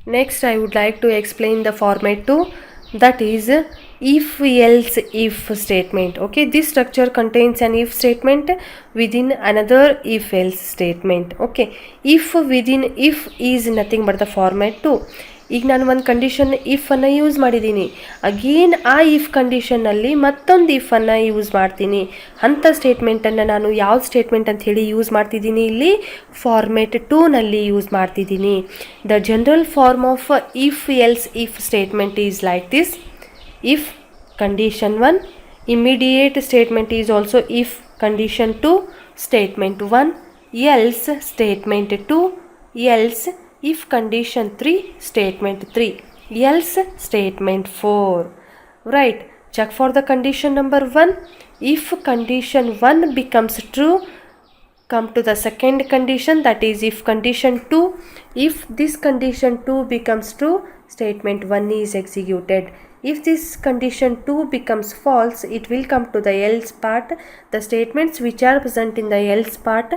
Next, I would like to explain the format 2, that is if else if statement. Okay, this structure contains an if statement within another if else statement. Okay, if within if is nothing but the format 2. ಈಗ ನಾನು ಒಂದು condition ಇಫನ್ನು use ಮಾಡಿದ್ದೀನಿ, again ಆ if ಕಂಡೀಷನ್ನಲ್ಲಿ ಮತ್ತೊಂದು ಇಫನ್ನು use ಮಾಡ್ತೀನಿ. ಅಂಥ ಸ್ಟೇಟ್ಮೆಂಟನ್ನು ನಾನು ಯಾವ ಸ್ಟೇಟ್ಮೆಂಟ್ ಅಂತ ಹೇಳಿ ಯೂಸ್ ಮಾಡ್ತಿದ್ದೀನಿ, ಇಲ್ಲಿ ಫಾರ್ಮೇಟ್ 2ನಲ್ಲಿ ಯೂಸ್ ಮಾಡ್ತಿದ್ದೀನಿ. The general form of if else if statement is like this: if condition 1, immediate statement is also if condition 2, statement 1, else statement 2, else if condition 3, statement 3, else statement 4. Right, check for the condition number 1. If condition 1 becomes true, come to the second condition, that is if condition 2. If this condition 2 becomes true, statement 1 is executed. If this condition 2 becomes false, it will come to the else part. The statements which are present in the else part,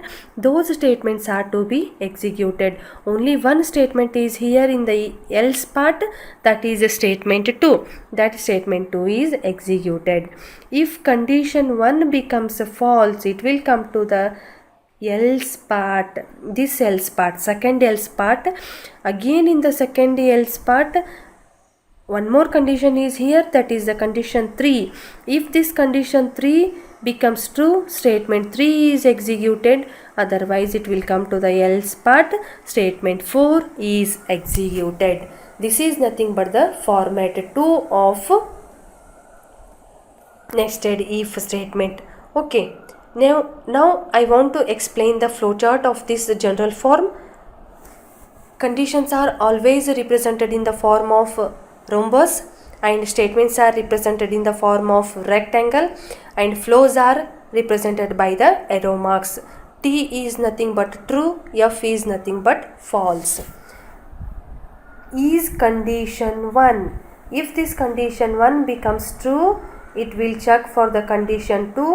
those statements are to be executed. Only one statement is here in the else part, that is statement 2. That statement 2 is executed. If condition 1 becomes false, it will come to the else part, this else part, second else part. Again in the second else part, one more condition is here, that is the condition 3. If this condition 3 becomes true, statement 3 is executed. Otherwise it will come to the else part, statement 4 is executed. This is nothing but the format 2 of nested if statement. Okay, now I want to explain the flowchart of this general form. Conditions are always represented in the form of rhombus, and statements are represented in the form of rectangle, and flows are represented by the arrow marks. T is nothing but true, F is nothing but false. Is condition 1. If this condition 1 becomes true, it will check for the condition 2.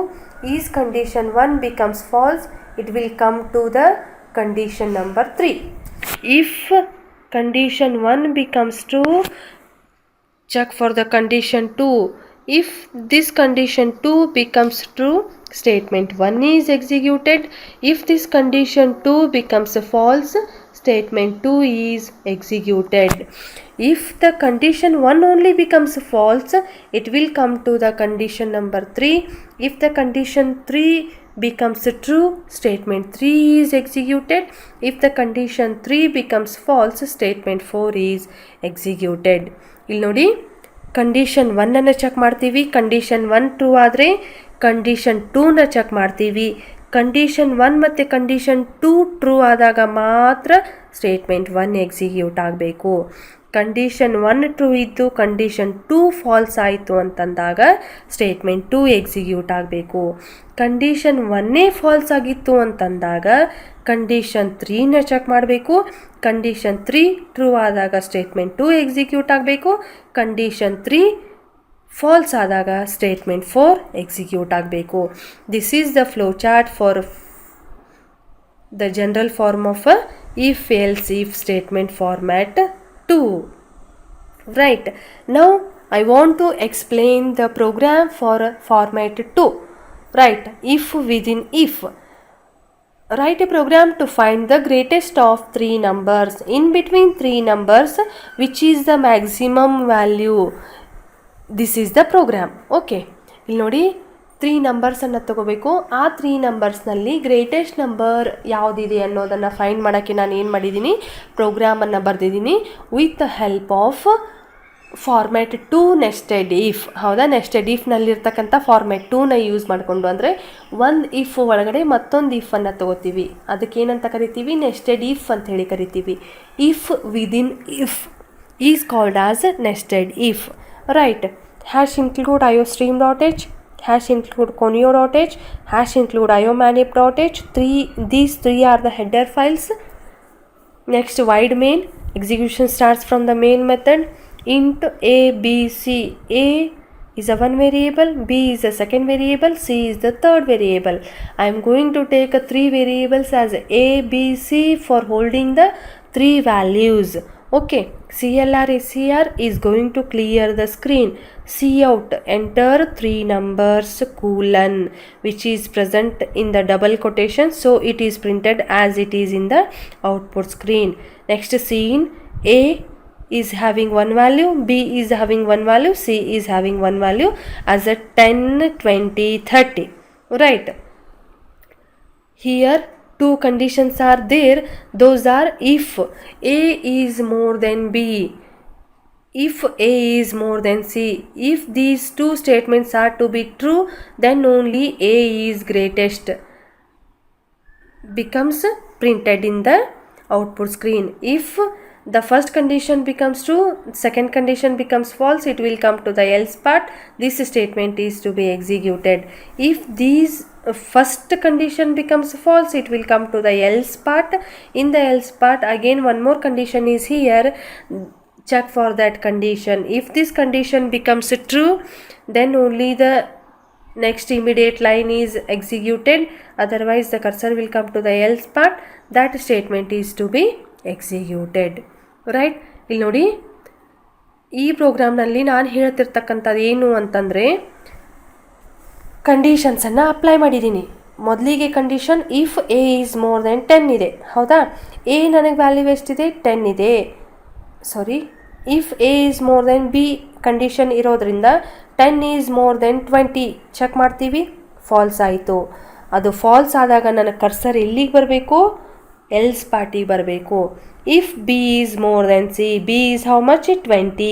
Is condition 1 becomes false, it will come to the condition number 3. If condition 1 becomes true, check for the condition 2. If this condition 2 becomes true, statement 1 is executed. If this condition 2 becomes false, statement 2 is executed. If the condition 1 only becomes false, it will come to the condition number 3. If the condition 3 becomes true, statement 3 is executed. If the condition 3 becomes false, statement 4 is executed. ಇಲ್ಲಿ ನೋಡಿ, condition 1 check ಮಾಡ್ತೀವಿ, condition 1 true ಆದರೆ condition 2 check ಮಾಡ್ತೀವಿ. Condition 1 ಮತ್ತು condition 2 true ಆದಾಗ ಮಾತ್ರ statement 1 execute ಆಗಬೇಕು. Condition 1 true ಇದ್ದು ಕಂಡೀಷನ್ 2 ಫಾಲ್ಸ್ ಆಯಿತು ಅಂತಂದಾಗ ಸ್ಟೇಟ್ಮೆಂಟ್ 2 ಎಕ್ಸಿಕ್ಯೂಟ್ ಆಗಬೇಕು. ಕಂಡೀಷನ್ 1 ಫಾಲ್ಸ್ ಆಗಿತ್ತು ಅಂತಂದಾಗ ಕಂಡೀಷನ್ 3ನ ಚೆಕ್ ಮಾಡಬೇಕು. ಕಂಡೀಷನ್ 3 ಟ್ರೂ ಆದಾಗ ಸ್ಟೇಟ್ಮೆಂಟ್ 2 ಎಕ್ಸಿಕ್ಯೂಟ್ ಆಗಬೇಕು. ಕಂಡೀಷನ್ 3 ಫಾಲ್ಸ್ ಆದಾಗ ಸ್ಟೇಟ್ಮೆಂಟ್ 4 ಎಕ್ಸಿಕ್ಯೂಟ್ ಆಗಬೇಕು. This is the flow chart for the general form of if else if statement format 2. Right, now I want to explain the program for format 2. Right, if within if. Write a program to find the greatest of 3 numbers. In between 3 numbers, which is the maximum value. This is the program. Okay, ಇಲ್ಲಿ ನೋಡಿ 3 ನಂಬರ್ಸನ್ನು ತಗೋಬೇಕು. ಆ 3 ನಂಬರ್ಸ್ನಲ್ಲಿ greatest number ಯಾವುದಿದೆ ಅನ್ನೋದನ್ನು find ಮಾಡೋಕ್ಕೆ ನಾನು ಏನು ಮಾಡಿದ್ದೀನಿ, ಪ್ರೋಗ್ರಾಮನ್ನು ಬರೆದಿದ್ದೀನಿ with the help of format 2 nested if. ಹೌದಾ, ನೆಸ್ಟೆಡ್ ಇಫ್ನಲ್ಲಿರ್ತಕ್ಕಂಥ ಫಾರ್ಮ್ಯಾಟ್ 2ನ ಯೂಸ್ ಮಾಡಿಕೊಂಡು, ಅಂದರೆ ಒಂದು ಇಫ್ ಒಳಗಡೆ ಮತ್ತೊಂದು ಇಫನ್ನು ತಗೋತೀವಿ, ಅದಕ್ಕೇನಂತ ಕರಿತೀವಿ, ನೆಸ್ಟೆಡ್ ಇಫ್ ಅಂತ ಹೇಳಿ ಕರಿತೀವಿ. If within if is called as nested if. Right, hash include iostream.h, hash include conio.h, hash include iomanip.h. These three are the header files. Next, void main. Execution starts from the main method. Int a, b, c. A is a one variable, b is a second variable, c is the third variable. I am going to take 3 variables as a, b, c for holding the 3 values. Okay, CLR is going to clear the screen. Cout, enter 3 numbers colon, which is present in the double quotation, so it is printed as it is in the output screen. Next scene, A is having one value, B is having one value, C is having one value as a 10, 20, 30. Right. Here two conditions are there. Those are if A is more than B, if A is more than C. If these two statements are to be true, then only A is greatest becomes printed in the output screen. If the first condition becomes true, second condition becomes false, it will come to the else part. This statement is to be executed. If these first condition becomes false, it will come to the else part. In the else part, again one more condition is here. Check for that condition. If this condition becomes true, then only the next immediate line is executed, otherwise the cursor will come to the else part. That statement is to be executed. Right. ಇಲ್ಲಿ ನೋಡಿ, ಈ ಪ್ರೋಗ್ರಾಮ್ನಲ್ಲಿ ನಾನು ಹೇಳ್ತಿರ್ತಕ್ಕಂಥದ್ದು ಏನು ಅಂತಂದರೆ, ಕಂಡೀಷನ್ಸನ್ನು apply ಮಾಡಿದ್ದೀನಿ. ಮೊದಲಿಗೆ condition if a is more than 10 ಇದೆ, ಹೌದಾ? ಎ ನನಗೆ ವ್ಯಾಲ್ಯೂ ಎಷ್ಟಿದೆ? 10 ಇದೆ. Sorry, if a is more than b condition ಇರೋದ್ರಿಂದ 10 ಈಸ್ ಮೋರ್ ದೆನ್ 20 ಚೆಕ್ ಮಾಡ್ತೀವಿ, ಫಾಲ್ಸ್ ಆಯಿತು. ಅದು ಫಾಲ್ಸ್ ಆದಾಗ ನನ್ನ ಕರ್ಸರ್ ಎಲ್ಲಿಗೆ ಬರಬೇಕು? ಎಲ್ಸ್ ಪಾರ್ಟಿಗೆ ಬರಬೇಕು. If B is more then C, B is how much? 20.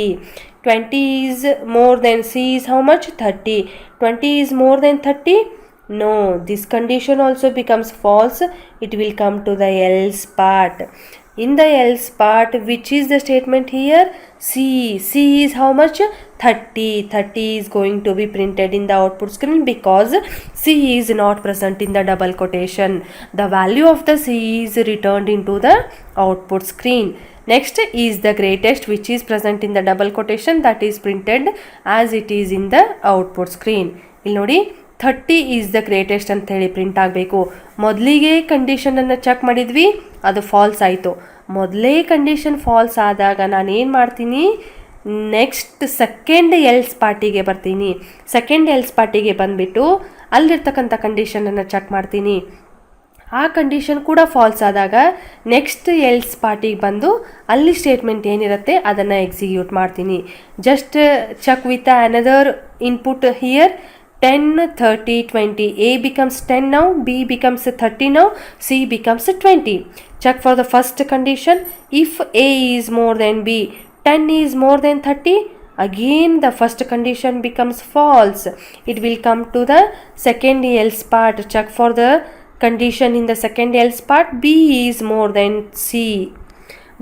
20 is more then C is how much? 30. 20 is more then 30? No, this condition also becomes false. It will come to the else part. In the else part, which is the statement here? C. C is how much? 30. 30 is going to be printed in the output screen because C is not present in the double quotation. The value of the C is returned into the output screen. Next is the greatest, which is present in the double quotation, that is printed as it is in the output screen. ಇಲ್ಲಿ ನೋಡಿ, 30 is the greatest ಅಂಥೇಳಿ print ಆಗಬೇಕು. ಮೊದಲಿಗೆ ಕಂಡೀಷನನ್ನು check ಮಾಡಿದ್ವಿ, ಅದು falls ಆಯಿತು. ಮೊದಲೇ condition falls ಆದಾಗ ನಾನು ಏನು ಮಾಡ್ತೀನಿ? ನೆಕ್ಸ್ಟ್ ಸೆಕೆಂಡ್ ಎಲ್ಸ್ ಪಾರ್ಟಿಗೆ ಬರ್ತೀನಿ. ಸೆಕೆಂಡ್ ಎಲ್ಸ್ ಪಾರ್ಟಿಗೆ ಬಂದುಬಿಟ್ಟು ಅಲ್ಲಿರ್ತಕ್ಕಂಥ ಕಂಡೀಷನನ್ನು ಚೆಕ್ ಮಾಡ್ತೀನಿ. ಆ ಕಂಡೀಷನ್ ಕೂಡ ಫಾಲ್ಸ್ ಆದಾಗ ನೆಕ್ಸ್ಟ್ ಎಲ್ಸ್ ಪಾರ್ಟಿಗೆ ಬಂದು ಅಲ್ಲಿ ಸ್ಟೇಟ್ಮೆಂಟ್ ಏನಿರುತ್ತೆ ಅದನ್ನು ಎಕ್ಸಿಕ್ಯೂಟ್ ಮಾಡ್ತೀನಿ. Just check with another input here. 10, 30, 20. A becomes 10 now, B becomes 30 now, C becomes 20. Check for the first condition. If A is more than B, 10 is more than 30. Again the first condition becomes false. It will come to the second else part. Check for the condition in the second else part. B is more than C.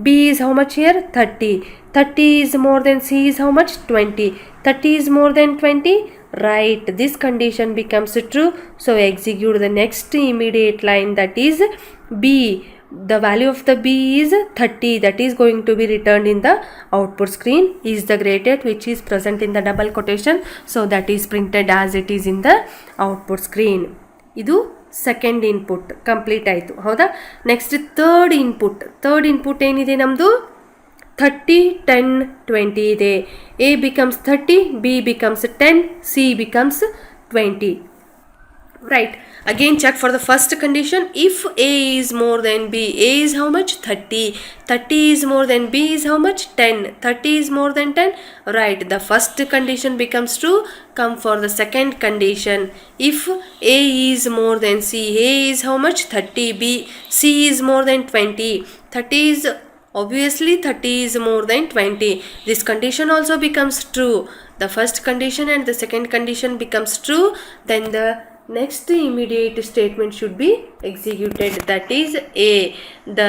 B is how much here? 30. 30 is more than C is how much? 20. 30 is more than 20. Right, this condition becomes true, so execute the next immediate line, that is B. The value of the B is 30, that is going to be returned in the output screen. Is the greatest, which is present in the double quotation, so that is printed as it is in the output screen. ಇದು second input complete ಆಯಿತು, ಹೌದಾ? Next third input ಏನಿದೆ ನಮ್ಮದು? 30, 10, 20 ಇದೆ. A becomes 30, B becomes 10, C becomes 20. Right. Again check for the first condition. If A is more than B, A is how much? 30. 30 is more than B is how much? 10. 30 is more than 10. Right. The first condition becomes true. Come for the second condition. If A is more than C, A is how much? 30. B, C is more than 20. 30 is obviously 30 is more than 20. This condition also becomes true. The first condition and the second condition becomes true. Then the next immediate statement should be executed, that is A. The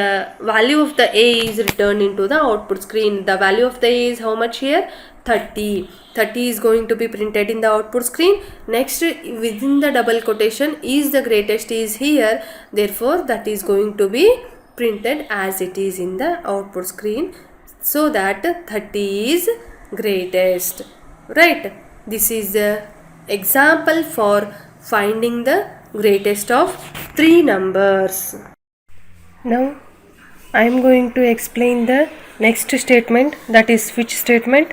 value of the A is returned into the output screen. The value of the A is how much here? 30. 30 is going to be printed in the output screen. Next, within the double quotation, is the greatest is here. Therefore, that is going to be printed as it is in the output screen, so that 30 is greatest. Right. This is the example for finding the greatest of 3 numbers. Now I am going to explain the next statement, that is switch statement.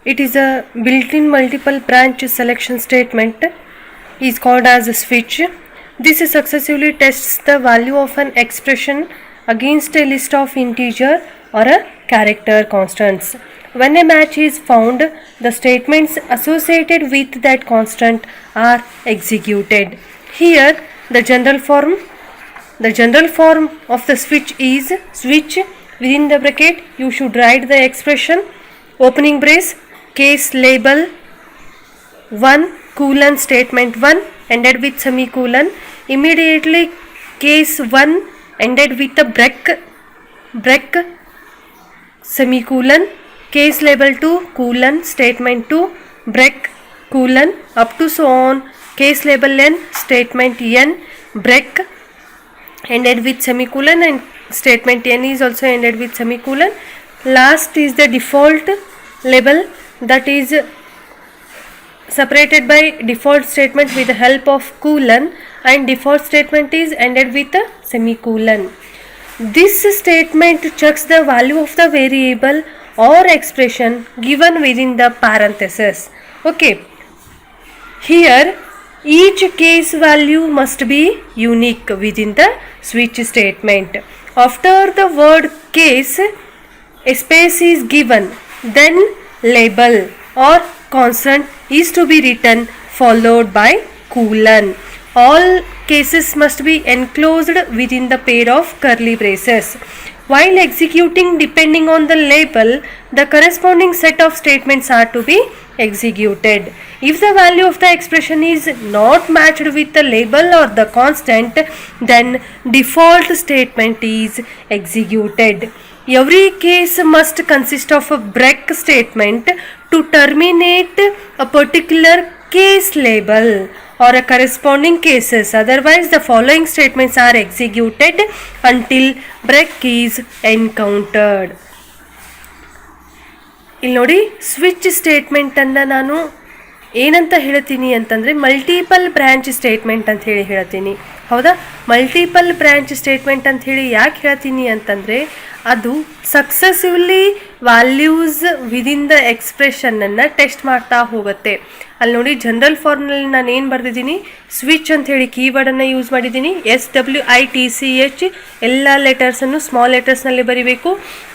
It is a built-in multiple branch selection statement, is called as a switch. This successively tests the value of an expression against a list of integer or a character constants. When a match is found, the statements associated with that constant are executed. Here, the general form of the switch is switch within the bracket. You should write the expression opening brace case label 1 colon statement 1 ended with semicolon. Immediately case 1 ended with a break semicolon. Case label 2 colon statement 2 break colon up to so on. Case label n statement n break ended with semicolon, and statement n is also ended with semicolon. Last is the default label, that is separated by default statement with the help of colon, and default statement is ended with a semicolon. This statement checks the value of the variable or expression given within the parenthesis. Okay, here each case value must be unique within the switch statement. After the word case, a space is given, then label or constant is to be written followed by colon. All cases must be enclosed within the pair of curly braces. While executing, depending on the label, the corresponding set of statements are to be executed. If the value of the expression is not matched with the label or the constant, then default statement is executed. Every case must consist of a break statement to terminate a particular case label or a corresponding cases. Otherwise, the following statements are executed until break is encountered. ಇಲ್ಲಿ ನೋಡಿ, switch ಸ್ಟೇಟ್ಮೆಂಟನ್ನು ನಾನು ಏನಂತ ಹೇಳ್ತೀನಿ ಅಂತಂದರೆ multiple branch statement ಅಂತ ಹೇಳ್ತೀನಿ. ಹೌದಾ, ಮಲ್ಟಿಪಲ್ ಬ್ರ್ಯಾಂಚ್ ಸ್ಟೇಟ್ಮೆಂಟ್ ಅಂತ ಹೇಳಿ ಯಾಕೆ ಹೇಳ್ತೀನಿ ಅಂತಂದರೆ ಅದು ಸಕ್ಸಸಿವ್ಲಿ ವ್ಯಾಲ್ಯೂಸ್ ವಿದಿನ್ ದ ಎಕ್ಸ್ಪ್ರೆಷನನ್ನು ಟೆಸ್ಟ್ ಮಾಡ್ತಾ ಹೋಗುತ್ತೆ. ಅಲ್ಲಿ ನೋಡಿ, ಜನರಲ್ ಫಾರ್ಮ್ನಲ್ಲಿ ನಾನು ಏನು ಬರೆದಿದ್ದೀನಿ, ಸ್ವಿಚ್ ಅಂತ ಹೇಳಿ ಕೀವರ್ಡನ್ನು ಯೂಸ್ ಮಾಡಿದ್ದೀನಿ. SWITCH ಎಲ್ಲ ಲೆಟರ್ಸನ್ನು ಸ್ಮಾಲ್ ಲೆಟರ್ಸ್ನಲ್ಲಿ ಬರೀಬೇಕು.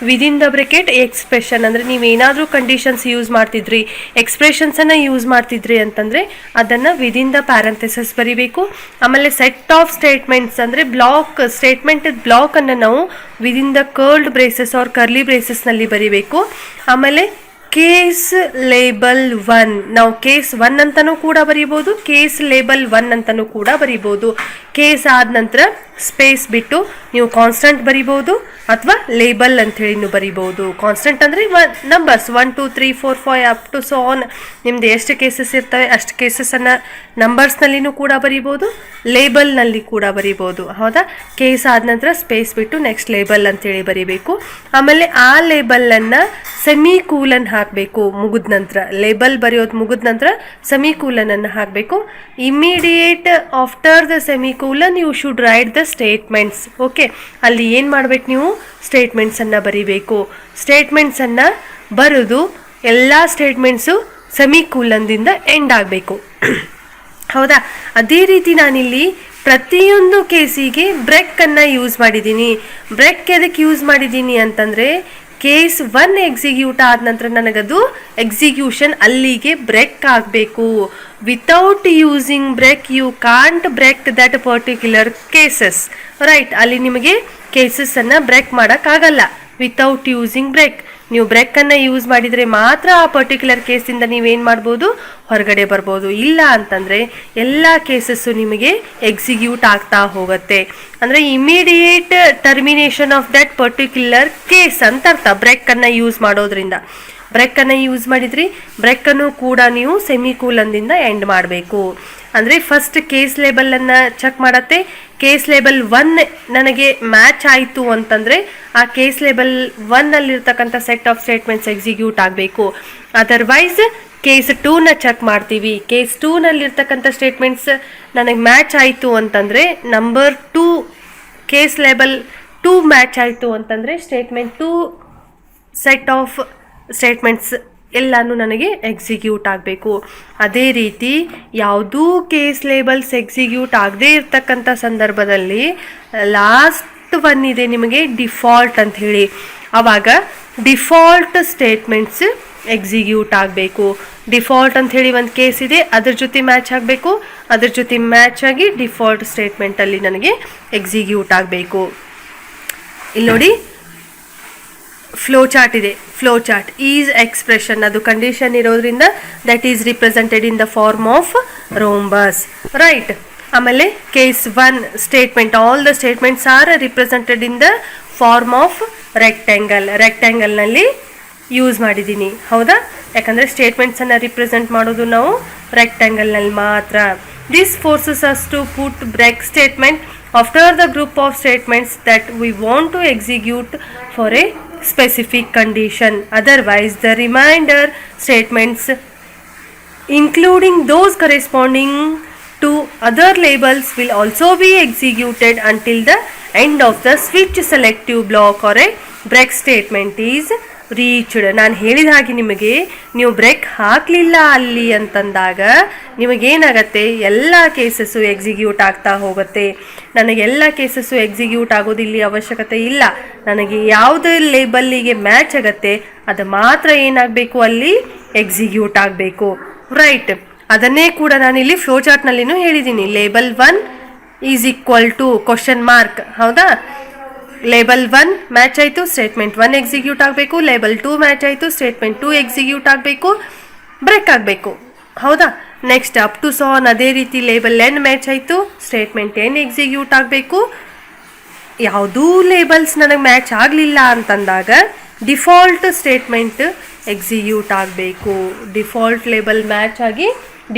ವಿದಿನ್ ದ ಬ್ರೆಕೆಟ್ ಎಕ್ಸ್ಪ್ರೆಷನ್ ಅಂದರೆ ನೀವೇನಾದರೂ ಕಂಡೀಷನ್ಸ್ ಯೂಸ್ ಮಾಡ್ತಿದ್ರಿ, ಎಕ್ಸ್ಪ್ರೆಷನ್ಸನ್ನು ಯೂಸ್ ಮಾಡ್ತಿದ್ರಿ ಅಂತಂದರೆ ಅದನ್ನು ವಿದಿನ್ ದ ಪ್ಯಾರಂಥೆಸಿಸ್ ಬರೀಬೇಕು. ಆಮೇಲೆ ಸೆಟ್ ಆಫ್ ಸ್ಟೇಟ್ಮೆಂಟ್ಸ್ ಅಂದರೆ ಬ್ಲಾಕ್ ಸ್ಟೇಟ್ಮೆಂಟ್ ಬ್ಲಾಕನ್ನು ನಾವು within the curled braces or curly ಬ್ರೇಸಸ್ನಲ್ಲಿ ಬರೀಬೇಕು. ಆಮೇಲೆ ಕೇಸ್ ಲೇಬಲ್ 1 ನಾವು ಕೇಸ್ 1 ಅಂತಲೂ ಕೂಡ ಬರೀಬೋದು, ಕೇಸ್ ಲೇಬಲ್ 1 ಅಂತಲೂ ಕೂಡ ಬರೀಬೋದು. ಕೇಸ್ ಆದ ನಂತರ ಸ್ಪೇಸ್ ಬಿಟ್ಟು ನೀವು ಕಾನ್ಸ್ಟೆಂಟ್ ಬರಿಬೋದು ಅಥವಾ ಲೇಬಲ್ ಅಂಥೇಳಿನೂ ಬರಿಬೋದು. ಕಾನ್ಸ್ಟೆಂಟ್ ಅಂದರೆ numbers 1 2 3 4 5 up to so on. ನಿಮ್ಮದು ಎಷ್ಟು ಕೇಸಸ್ ಇರ್ತವೆ ಅಷ್ಟು ಕೇಸಸನ್ನು ನಂಬರ್ಸ್ನಲ್ಲಿನೂ ಕೂಡ ಬರಿಬೋದು, ಲೇಬಲ್ನಲ್ಲಿ ಕೂಡ ಬರಿಬೋದು. ಹೌದಾ, ಕೇಸ್ ಆದ ನಂತರ ಸ್ಪೇಸ್ ಬಿಟ್ಟು ನೆಕ್ಸ್ಟ್ ಲೇಬಲ್ ಅಂತೇಳಿ ಬರಿಬೇಕು. ಆಮೇಲೆ ಆ ಲೇಬಲನ್ನು ಸೆಮಿಕೂಲನ್ ಹಾಕಬೇಕು. ಮುಗಿದ ನಂತರ ಲೇಬಲ್ ಬರೆಯೋದು ಮುಗಿದ ನಂತರ ಸೆಮಿಕೂಲನನ್ನು ಹಾಕಬೇಕು. Immediate after the semicolon you should write the statements. Okay, ಅಲ್ಲಿ ಏನು ಮಾಡಬೇಕು, ನೀವು ಸ್ಟೇಟ್ಮೆಂಟ್ಸನ್ನು ಬರೀಬೇಕು. ಸ್ಟೇಟ್ಮೆಂಟ್ಸನ್ನು ಬರೆದು ಎಲ್ಲ ಸ್ಟೇಟ್ಮೆಂಟ್ಸು ಸೆಮಿಕೂಲನ್ದಿಂದ ಎಂಡ್ ಆಗಬೇಕು. ಹೌದಾ, ಅದೇ ರೀತಿ ನಾನಿಲ್ಲಿ ಪ್ರತಿಯೊಂದು ಕೇಸಿಗೆ ಬ್ರೇಕನ್ನು ಯೂಸ್ ಮಾಡಿದ್ದೀನಿ. ಬ್ರೇಕ್ ಎದಕ್ಕೆ ಯೂಸ್ ಮಾಡಿದ್ದೀನಿ ಅಂತಂದರೆ ಕೇಸ್ 1 ಎಕ್ಸಿಕ್ಯೂಟ್ ಆದ ನಂತರ ನನಗದು ಎಕ್ಸಿಕ್ಯೂಷನ್ ಅಲ್ಲಿಗೆ ಬ್ರೇಕ್ ಆಗಬೇಕು. Without using break you can't break that particular cases. Right, ಅಲ್ಲಿ ನಿಮಗೆ ಕೇಸಸ್ಸನ್ನು ಬ್ರೇಕ್ ಮಾಡೋಕ್ಕಾಗಲ್ಲ ವಿತೌಟ್ ಯೂಸಿಂಗ್ ಬ್ರೇಕ್. ನೀವು ಬ್ರೇಕನ್ನು ಯೂಸ್ ಮಾಡಿದರೆ ಮಾತ್ರ ಆ ಪರ್ಟಿಕ್ಯುಲರ್ ಕೇಸಿಂದ ನೀವೇನು ಮಾಡ್ಬೋದು, ಹೊರಗಡೆ ಬರ್ಬೋದು. ಇಲ್ಲ ಅಂತಂದರೆ ಎಲ್ಲ ಕೇಸಸ್ಸು ನಿಮಗೆ ಎಕ್ಸಿಕ್ಯೂಟ್ ಆಗ್ತಾ ಹೋಗುತ್ತೆ. ಅಂದರೆ immediate termination of that particular case ಅಂತ ಅರ್ಥ ಬ್ರೇಕನ್ನು ಯೂಸ್ ಮಾಡೋದ್ರಿಂದ. ಬ್ರೇಕನ್ನು ಯೂಸ್ ಮಾಡಿದ್ರಿ, ಬ್ರೇಕನ್ನು ಕೂಡ ನೀವು ಸೆಮಿಕೂಲನ್ದಿಂದ ಎಂಡ್ ಮಾಡಬೇಕು. ಅಂದರೆ ಫಸ್ಟ್ ಕೇಸ್ ಲೇಬಲನ್ನು ಚೆಕ್ ಮಾಡತ್ತೆ. ಕೇಸ್ ಲೇಬಲ್ 1 ನನಗೆ ಮ್ಯಾಚ್ ಆಯಿತು ಅಂತಂದರೆ ಆ ಕೇಸ್ ಲೇಬಲ್ 1ನಲ್ಲಿರ್ತಕ್ಕಂಥ ಸೆಟ್ ಆಫ್ ಸ್ಟೇಟ್ಮೆಂಟ್ಸ್ ಎಕ್ಸಿಕ್ಯೂಟ್ ಆಗಬೇಕು. ಅದರ್ವೈಸ್ ಕೇಸ್ 2ನ ಚೆಕ್ ಮಾಡ್ತೀವಿ. ಕೇಸ್ 2ನಲ್ಲಿರ್ತಕ್ಕಂಥ ಸ್ಟೇಟ್ಮೆಂಟ್ಸ್ ನನಗೆ ಮ್ಯಾಚ್ ಆಯಿತು ಅಂತಂದರೆ number 2 case label two match ಆಯಿತು ಅಂತಂದರೆ statement two set of statements ಎಲ್ಲನೂ ನನಗೆ ಎಕ್ಸಿಕ್ಯೂಟ್ ಆಗಬೇಕು. ಅದೇ ರೀತಿ ಯಾವುದೂ ಕೇಸ್ ಲೇಬಲ್ಸ್ ಎಕ್ಸಿಕ್ಯೂಟ್ ಆಗದೇ ಇರ್ತಕ್ಕಂಥ ಸಂದರ್ಭದಲ್ಲಿ ಲಾಸ್ಟ್ ಒನ್ ಇದೆ ನಿಮಗೆ ಡಿಫಾಲ್ಟ್ ಅಂತ ಹೇಳಿ, ಆವಾಗ ಡಿಫಾಲ್ಟ್ ಸ್ಟೇಟ್ಮೆಂಟ್ಸ್ ಎಕ್ಸಿಕ್ಯೂಟ್ ಆಗಬೇಕು. ಡಿಫಾಲ್ಟ್ ಅಂತ ಹೇಳಿ ಒಂದು ಕೇಸ್ ಇದೆ, ಅದ್ರ ಜೊತೆ ಮ್ಯಾಚ್ ಆಗಬೇಕು, ಅದ್ರ ಜೊತೆ ಮ್ಯಾಚ್ ಆಗಿ ಡಿಫಾಲ್ಟ್ ಸ್ಟೇಟ್ಮೆಂಟಲ್ಲಿ ನನಗೆ ಎಕ್ಸಿಕ್ಯೂಟ್ ಆಗಬೇಕು. ಇಲ್ಲಿ ನೋಡಿ ಫ್ಲೋ ಚಾರ್ಟ್ ಇದೆ. ಫ್ಲೋ ಚಾರ್ಟ್ ಈಸ್ ಎಕ್ಸ್ಪ್ರೆಷನ್, ಅದು ಕಂಡೀಷನ್ ಇರೋದ್ರಿಂದ that is represented in the form of rhombus, right. ಆಮೇಲೆ case 1 statement, all the statements are represented in the form of rectangle. ರೆಕ್ಟ್ಯಾಂಗಲ್ನಲ್ಲಿ ಯೂಸ್ ಮಾಡಿದ್ದೀನಿ, ಹೌದಾ? ಯಾಕಂದರೆ ಸ್ಟೇಟ್ಮೆಂಟ್ಸನ್ನು ರಿಪ್ರೆಸೆಂಟ್ ಮಾಡೋದು ನಾವು ರೆಕ್ಟ್ಯಾಂಗಲ್ನಲ್ಲಿ ಮಾತ್ರ. This forces us to put break statement after the group of statements that we want to execute for a specific condition. Otherwise, the remainder statements, including those corresponding to other labels, will also be executed until the end of the switch selective block or a break statement is reached. ನಾನು ಹೇಳಿದ ಹಾಗೆ ನಿಮಗೆ ನೀವು break ಹಾಕಲಿಲ್ಲ ಅಲ್ಲಿ ಅಂತಂದಾಗ ನಿಮಗೇನಾಗತ್ತೆ, ಎಲ್ಲ cases execute ಆಗ್ತಾ ಹೋಗುತ್ತೆ. ನನಗೆಲ್ಲ ಕೇಸಸ್ಸು ಎಕ್ಸಿಕ್ಯೂಟ್ ಆಗೋದಿಲ್ಲಿ ಅವಶ್ಯಕತೆ ಇಲ್ಲ. ನನಗೆ ಯಾವುದೇ ಲೇಬಲ್ಲಿಗೆ ಮ್ಯಾಚ್ ಆಗುತ್ತೆ ಅದು ಮಾತ್ರ ಏನಾಗಬೇಕು, ಅಲ್ಲಿ ಎಕ್ಸಿಕ್ಯೂಟ್ ಆಗಬೇಕು, ರೈಟ್. ಅದನ್ನೇ ಕೂಡ ನಾನಿಲ್ಲಿ ಫ್ಲೋ ಚಾರ್ಟ್ನಲ್ಲಿನೂ ಹೇಳಿದ್ದೀನಿ. Label 1 is equal to question mark, ಹೌದಾ? ಲೇಬಲ್ 1 ಮ್ಯಾಚ್ ಆಯಿತು, ಸ್ಟೇಟ್ಮೆಂಟ್ 1 ಎಕ್ಸಿಕ್ಯೂಟ್ ಆಗಬೇಕು. ಲೇಬಲ್ 2 ಮ್ಯಾಚ್ ಆಯಿತು, ಸ್ಟೇಟ್ಮೆಂಟ್ 2 ಎಕ್ಸಿಕ್ಯೂಟ್ ಆಗಬೇಕು, ಬ್ರೇಕ್ ಆಗಬೇಕು, ಹೌದಾ? ನೆಕ್ಸ್ಟ್ ಅಪ್ ಟು ಸಾನ್ ಅದೇ ರೀತಿ ಲೇಬಲ್ n ಮ್ಯಾಚ್ ಆಯಿತು, ಸ್ಟೇಟ್ಮೆಂಟ್ n ಎಕ್ಸಿಕ್ಯೂಟ್ ಆಗಬೇಕು. ಯಾವುದೂ ಲೇಬಲ್ಸ್ ನನಗೆ ಮ್ಯಾಚ್ ಆಗಲಿಲ್ಲ ಅಂತಂದಾಗ ಡಿಫಾಲ್ಟ್ ಸ್ಟೇಟ್ಮೆಂಟ್ ಎಕ್ಸಿಕ್ಯೂಟ್ ಆಗಬೇಕು. ಡಿಫಾಲ್ಟ್ ಲೇಬಲ್ ಮ್ಯಾಚ್ ಆಗಿ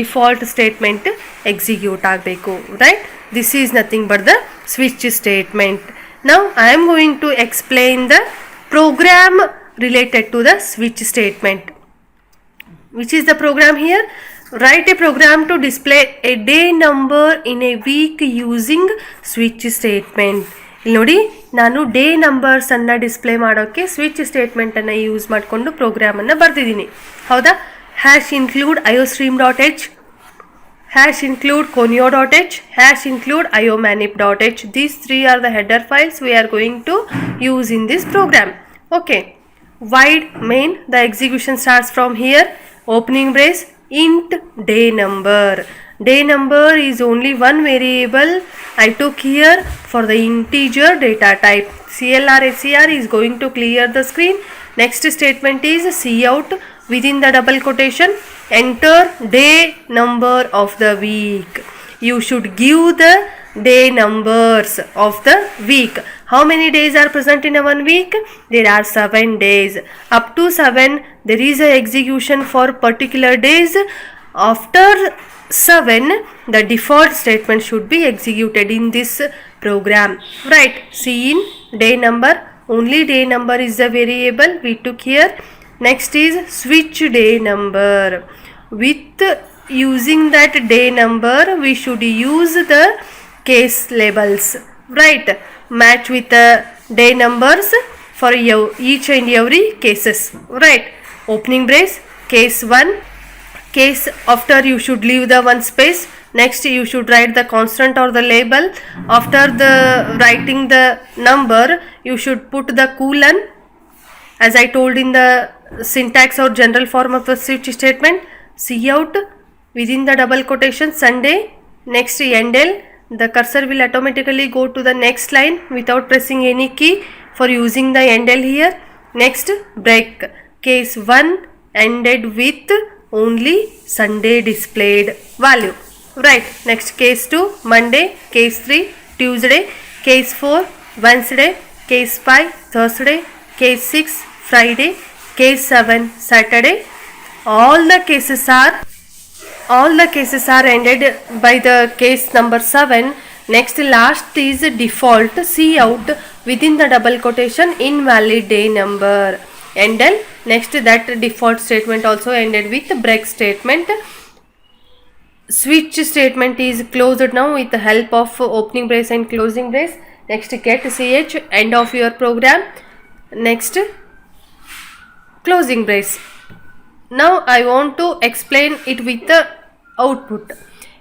ಡಿಫಾಲ್ಟ್ ಸ್ಟೇಟ್ಮೆಂಟ್ ಎಕ್ಸಿಕ್ಯೂಟ್ ಆಗಬೇಕು, right. This is nothing but the switch statement. Now I am going to explain the program related to the switch statement. Which is the program here? Write a program to display a day number in a week using switch statement. ಇಲ್ಲಿ ನೋಡಿ, ನಾನು day ನಂಬರ್ಸನ್ನು display ಮಾಡೋಕ್ಕೆ switch ಸ್ಟೇಟ್ಮೆಂಟನ್ನು use ಮಾಡಿಕೊಂಡು ಪ್ರೋಗ್ರಾಮನ್ನು ಬರೆದಿದ್ದೀನಿ, ಹೌದಾ? Hash include iostream.h, hash include conio.h, hash include iomanip.h. These three are the header files we are going to use in this program. Okay. Void main, the execution starts from here. Opening brace, int day number. Day number is only one variable I took here for the integer data type. CLR is going to clear the screen. Next statement is cout within the double quotation. Enter day number of the week. You should give the day numbers of the week. How many days are present in a 1 week? There are 7 days. Up to 7 there is a execution for particular days. After 7 the default statement should be executed in this program, right? See in day number, only day number is the variable we took here. Next is switch day number. With using that day number we should use the case labels, right? Match with the day numbers for each and every cases, right? Opening brace, case 1, case after you should leave the one space. Next you should write the constant or the label. After the writing the number you should put the colon, as I told in the syntax or general form of the switch statement. Cout within the double quotation Sunday. Next endl, the cursor will automatically go to the next line without pressing any key for using the endl here. Next break, case 1 ended with only Sunday displayed value, right? Next case 2 Monday, case 3 Tuesday, case 4 Wednesday, case 5 Thursday, case 6 Friday, case 7 Saturday. All the cases are ended by the case number 7. Next last is default cout within the double quotation invalid day number. Endl. Next that default statement also ended with break statement. Switch statement is closed now with the help of opening brace and closing brace. Next get ch, end of your program. Next closing brace. Now I want to explain it with the output.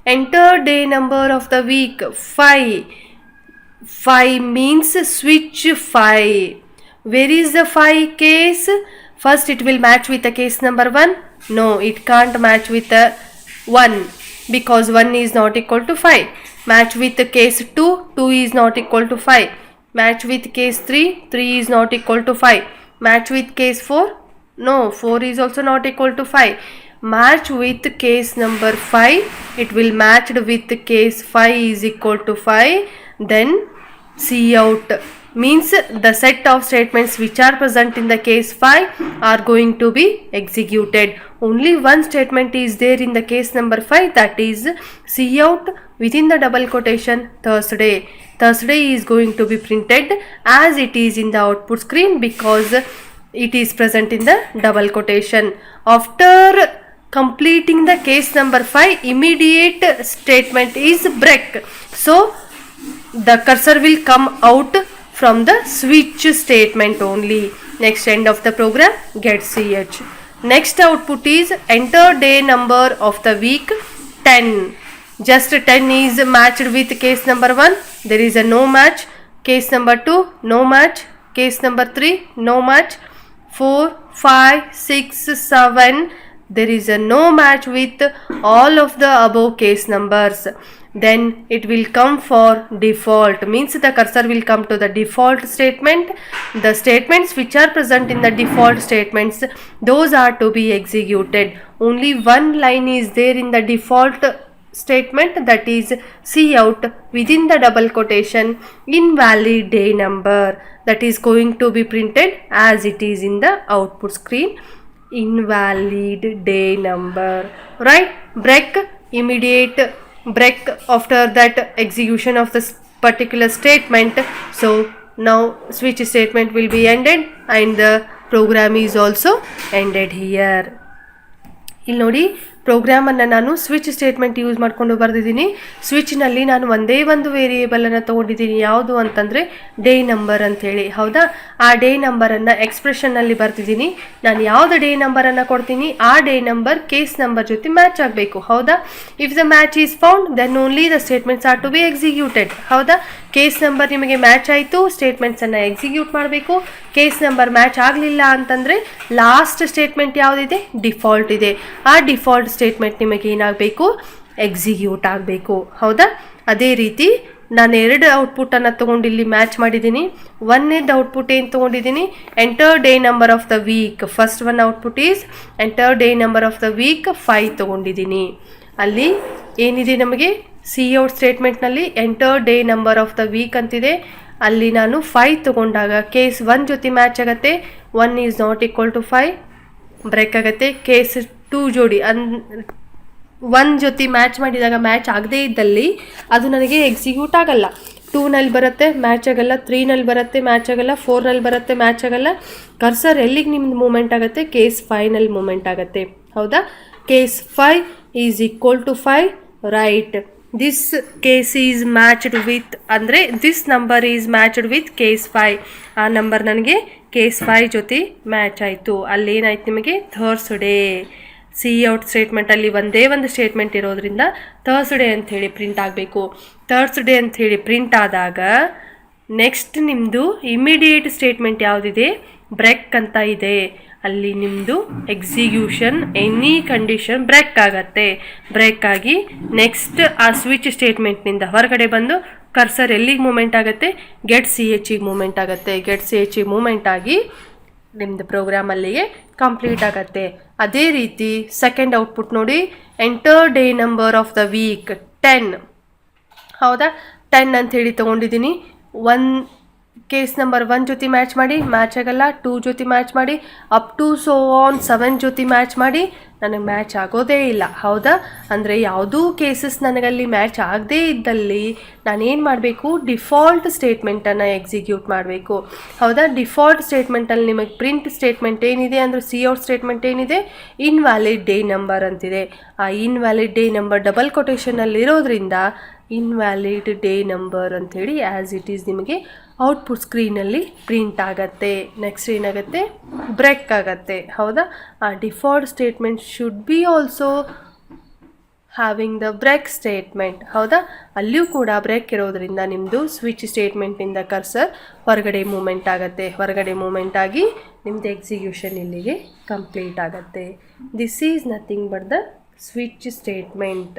Enter day number of the week 5. 5 means switch 5. Where is the 5 case? First it will match with the case number 1. No, it can't match with the 1 because 1 is not equal to 5. Match with the case 2. 2 is not equal to 5. Match with case 3. 3 is not equal to 5. Match with case 4. No, 4 is also not equal to 5. Match with case number 5. It will match with case 5 is equal to 5. Then see out means the set of statements which are present in the case 5 are going to be executed. Only one statement is there in the case number 5, that is see out within the double quotation Thursday. Thursday is going to be printed as it is in the output screen because it is present in the double quotation. After completing the case number 5, immediate statement is break. So the cursor will come out from the switch statement only. Next end of the program get ch. Next output is enter day number of the week 10. Just 10 is matched with case number 1. There is a no match. Case number 2 no match. Case number 3 no match. 4, 5, 6, 7. There is a no match with all of the above case numbers. Then it will come for default, means the cursor will come to the default statement. The statements which are present in the default statements, those are to be executed. Only one line is there in the default statement, that is see out within the double quotation invalid day number, that is going to be printed as it is in the output screen, invalid day number, right? Break, immediate break after that execution of this particular statement. So now switch statement will be ended and the program is also ended here. ಇಲ್ಲಿ ನೋಡಿ ಪ್ರೋಗ್ರಾಮನ್ನು ನಾನು switch statement use ಮಾಡಿಕೊಂಡು ಬರೆದಿದ್ದೀನಿ. ಸ್ವಿಚ್ನಲ್ಲಿ ನಾನು ಒಂದೇ ಒಂದು ವೇರಿಯೇಬಲನ್ನು ತೊಗೊಂಡಿದ್ದೀನಿ, ಯಾವುದು ಅಂತಂದರೆ ಡೇ ನಂಬರ್ ಅಂಥೇಳಿ. ಹೌದಾ, ಆ ಡೇ ನಂಬರನ್ನು ಎಕ್ಸ್ಪ್ರೆಷನ್ನಲ್ಲಿ ಬರ್ತಿದ್ದೀನಿ. ನಾನು ಯಾವುದು ಡೇ ನಂಬರನ್ನು ಕೊಡ್ತೀನಿ ಆ ಡೇ ನಂಬರ್ ಕೇಸ್ ನಂಬರ್ ಜೊತೆ ಮ್ಯಾಚ್ ಆಗಬೇಕು. ಹೌದಾ, if the match is found then only the statements are to be executed. ಹೌದಾ, ಕೇಸ್ ನಂಬರ್ ನಿಮಗೆ ಮ್ಯಾಚ್ ಆಯಿತು, ಸ್ಟೇಟ್ಮೆಂಟ್ಸನ್ನು ಎಕ್ಸಿಕ್ಯೂಟ್ ಮಾಡಬೇಕು. ಕೇಸ್ ನಂಬರ್ ಮ್ಯಾಚ್ ಆಗಲಿಲ್ಲ ಅಂತಂದರೆ ಲಾಸ್ಟ್ ಸ್ಟೇಟ್ಮೆಂಟ್ ಯಾವುದಿದೆ, ಡಿಫಾಲ್ಟ್ ಇದೆ. ಆ ಡಿಫಾಲ್ಟ್ ಸ್ಟೇಟ್ಮೆಂಟ್ ನಿಮಗೆ ಏನಾಗಬೇಕು, ಎಕ್ಸಿಕ್ಯೂಟ್ ಆಗಬೇಕು. ಹೌದಾ, ಅದೇ ರೀತಿ ನಾನು ಎರಡು ಔಟ್ಪುಟ್ಟನ್ನು ತೊಗೊಂಡು ಇಲ್ಲಿ ಮ್ಯಾಚ್ ಮಾಡಿದ್ದೀನಿ. ಒಂದೇದು ಔಟ್ಪುಟ್ ಏನು ತೊಗೊಂಡಿದ್ದೀನಿ, enter day number of the week. First one output is enter day number of the week 5 ತೊಗೊಂಡಿದ್ದೀನಿ. ಅಲ್ಲಿ ಏನಿದೆ ನಮಗೆ ಸಿ ಔಟ್ ಸ್ಟೇಟ್ಮೆಂಟ್ನಲ್ಲಿ enter day number of the week ಅಂತಿದೆ. ಅಲ್ಲಿ ನಾನು 5 ತೊಗೊಂಡಾಗ ಕೇಸ್ 1 ಜೊತೆ ಮ್ಯಾಚ್ ಆಗುತ್ತೆ. 1 is not equal to 5 break ಆಗುತ್ತೆ. ಕೇಸ್ 2 ಜೋಡಿ 1 ಜೊತೆ ಮ್ಯಾಚ್ ಮಾಡಿದಾಗ ಮ್ಯಾಚ್ ಆಗದೇ ಇದ್ದಲ್ಲಿ ಅದು ನನಗೆ ಎಕ್ಸಿಕ್ಯೂಟ್ ಆಗಲ್ಲ. 2ನಲ್ಲಿ ಬರುತ್ತೆ ಮ್ಯಾಚ್ ಆಗಲ್ಲ, 3ನಲ್ಲಿ ಬರುತ್ತೆ ಮ್ಯಾಚ್ ಆಗಲ್ಲ, 4ನಲ್ಲಿ ಬರುತ್ತೆ ಮ್ಯಾಚ್ ಆಗಲ್ಲ. ಕರ್ಸರ್ ಎಲ್ಲಿಗೆ ನಿಮ್ದು ಮೂಮೆಂಟ್ ಆಗುತ್ತೆ, ಕೇಸ್ 5ನಲ್ಲಿ ಮೂಮೆಂಟ್ ಆಗುತ್ತೆ. ಹೌದಾ, case 5 is equal to 5 right. This case is matched with ಅಂದರೆ this number is matched with case 5. ಆ ನಂಬರ್ ನನಗೆ ಕೇಸ್ 5 ಜೊತೆ ಮ್ಯಾಚ್ ಆಯಿತು. ಅಲ್ಲೇನಾಯ್ತು ನಿಮಗೆ ಥರ್ಸ್ಡೇ. ಸಿ ಔಟ್ ಸ್ಟೇಟ್ಮೆಂಟಲ್ಲಿ ಒಂದೇ ಒಂದು ಸ್ಟೇಟ್ಮೆಂಟ್ ಇರೋದ್ರಿಂದ ಥರ್ಸ್ಡೇ ಅಂಥೇಳಿ ಪ್ರಿಂಟ್ ಆಗಬೇಕು. ಥರ್ಸ್ಡೇ ಅಂಥೇಳಿ ಪ್ರಿಂಟ್ ಆದಾಗ ನೆಕ್ಸ್ಟ್ ನಿಮ್ಮದು ಇಮಿಡಿಯೇಟ್ ಸ್ಟೇಟ್ಮೆಂಟ್ ಯಾವುದಿದೆ, ಬ್ರೇಕ್ ಅಂತ ಇದೆ. ಅಲ್ಲಿ ನಿಮ್ಮದು ಎಕ್ಸಿಕ್ಯೂಷನ್ ಎನಿ ಕಂಡೀಷನ್ ಬ್ರೇಕ್ ಆಗತ್ತೆ. ಬ್ರೇಕ್ ಆಗಿ ನೆಕ್ಸ್ಟ್ ಆ ಸ್ವಿಚ್ ಸ್ಟೇಟ್ಮೆಂಟ್ನಿಂದ ಹೊರಗಡೆ ಬಂದು ಕರ್ಸರ್ ಎಲ್ಲಿಗೆ ಮೂಮೆಂಟ್ ಆಗುತ್ತೆ, ಗೆಟ್ ಸಿ ಎಚ್ಗೆ ಮೂಮೆಂಟ್ ಆಗುತ್ತೆ. ಗೆಟ್ ಸಿ ಎಚ್ಗೆ ಮೂಮೆಂಟ್ ಆಗಿ ನಿಮ್ಮದು ಪ್ರೋಗ್ರಾಮ್ ಅಲ್ಲಿಗೆ ಕಂಪ್ಲೀಟ್ ಆಗುತ್ತೆ. ಅದೇ ರೀತಿ ಸೆಕೆಂಡ್ ಔಟ್ಪುಟ್ ನೋಡಿ, enter day number of the week 10. ಹೌದಾ, 10 ಅಂಥೇಳಿ ತೊಗೊಂಡಿದ್ದೀನಿ. 1 ಕೇಸ್ ನಂಬರ್ 1 ಜೊತೆ ಮ್ಯಾಚ್ ಮಾಡಿ ಮ್ಯಾಚ್ ಆಗಲ್ಲ, 2 ಜೊತೆ ಮ್ಯಾಚ್ ಮಾಡಿ ಅಪ್ ಟು ಸೋ ಆನ್ 7 ಜೊತೆ ಮ್ಯಾಚ್ ಮಾಡಿ ನನಗೆ ಮ್ಯಾಚ್ ಆಗೋದೇ ಇಲ್ಲ. ಹೌದಾ, ಅಂದರೆ ಯಾವುದೂ ಕೇಸಸ್ ನನಗಲ್ಲಿ ಮ್ಯಾಚ್ ಆಗದೇ ಇದ್ದಲ್ಲಿ ನಾನೇನು ಮಾಡಬೇಕು, ಡಿಫಾಲ್ಟ್ ಸ್ಟೇಟ್ಮೆಂಟನ್ನು ಎಕ್ಸಿಕ್ಯೂಟ್ ಮಾಡಬೇಕು. ಹೌದಾ, ಡಿಫಾಲ್ಟ್ ಸ್ಟೇಟ್ಮೆಂಟಲ್ಲಿ ನಿಮಗೆ ಪ್ರಿಂಟ್ ಸ್ಟೇಟ್ಮೆಂಟ್ ಏನಿದೆ ಅಂದರೆ ಸಿ ಔಟ್ ಸ್ಟೇಟ್ಮೆಂಟ್ ಏನಿದೆ, ಇನ್ವ್ಯಾಲಿಡ್ ಡೇ ನಂಬರ್ ಅಂತಿದೆ. ಆ ಇನ್ವ್ಯಾಲಿಡ್ ಡೇ ನಂಬರ್ ಡಬಲ್ ಕೊಟೇಷನಲ್ಲಿರೋದ್ರಿಂದ ಇನ್ವ್ಯಾಲಿಡ್ ಡೇ ನಂಬರ್ ಅಂಥೇಳಿ ಆ್ಯಸ್ ಇಟ್ ಈಸ್ ನಿಮಗೆ ಔಟ್ಪುಟ್ ಸ್ಕ್ರೀನಲ್ಲಿ ಪ್ರಿಂಟ್ ಆಗುತ್ತೆ. ನೆಕ್ಸ್ಟ್ ಏನಾಗುತ್ತೆ, ಬ್ರೇಕ್ ಆಗುತ್ತೆ. ಹೌದಾ, ಆ default statement should be also having the break statement. ಹೌದಾ, ಅಲ್ಲಿಯೂ ಕೂಡ ಬ್ರೇಕ್ ಇರೋದ್ರಿಂದ ನಿಮ್ಮದು ಸ್ವಿಚ್ ಸ್ಟೇಟ್ಮೆಂಟಿಂದ ಕರ್ಸರ್ ಹೊರಗಡೆ ಮೂಮೆಂಟ್ ಆಗುತ್ತೆ. ಹೊರಗಡೆ ಮೂಮೆಂಟ್ ಆಗಿ ನಿಮ್ಮದು ಎಕ್ಸಿಕ್ಯೂಷನ್ ಇಲ್ಲಿಗೆ ಕಂಪ್ಲೀಟ್ ಆಗುತ್ತೆ. This is nothing but the switch statement.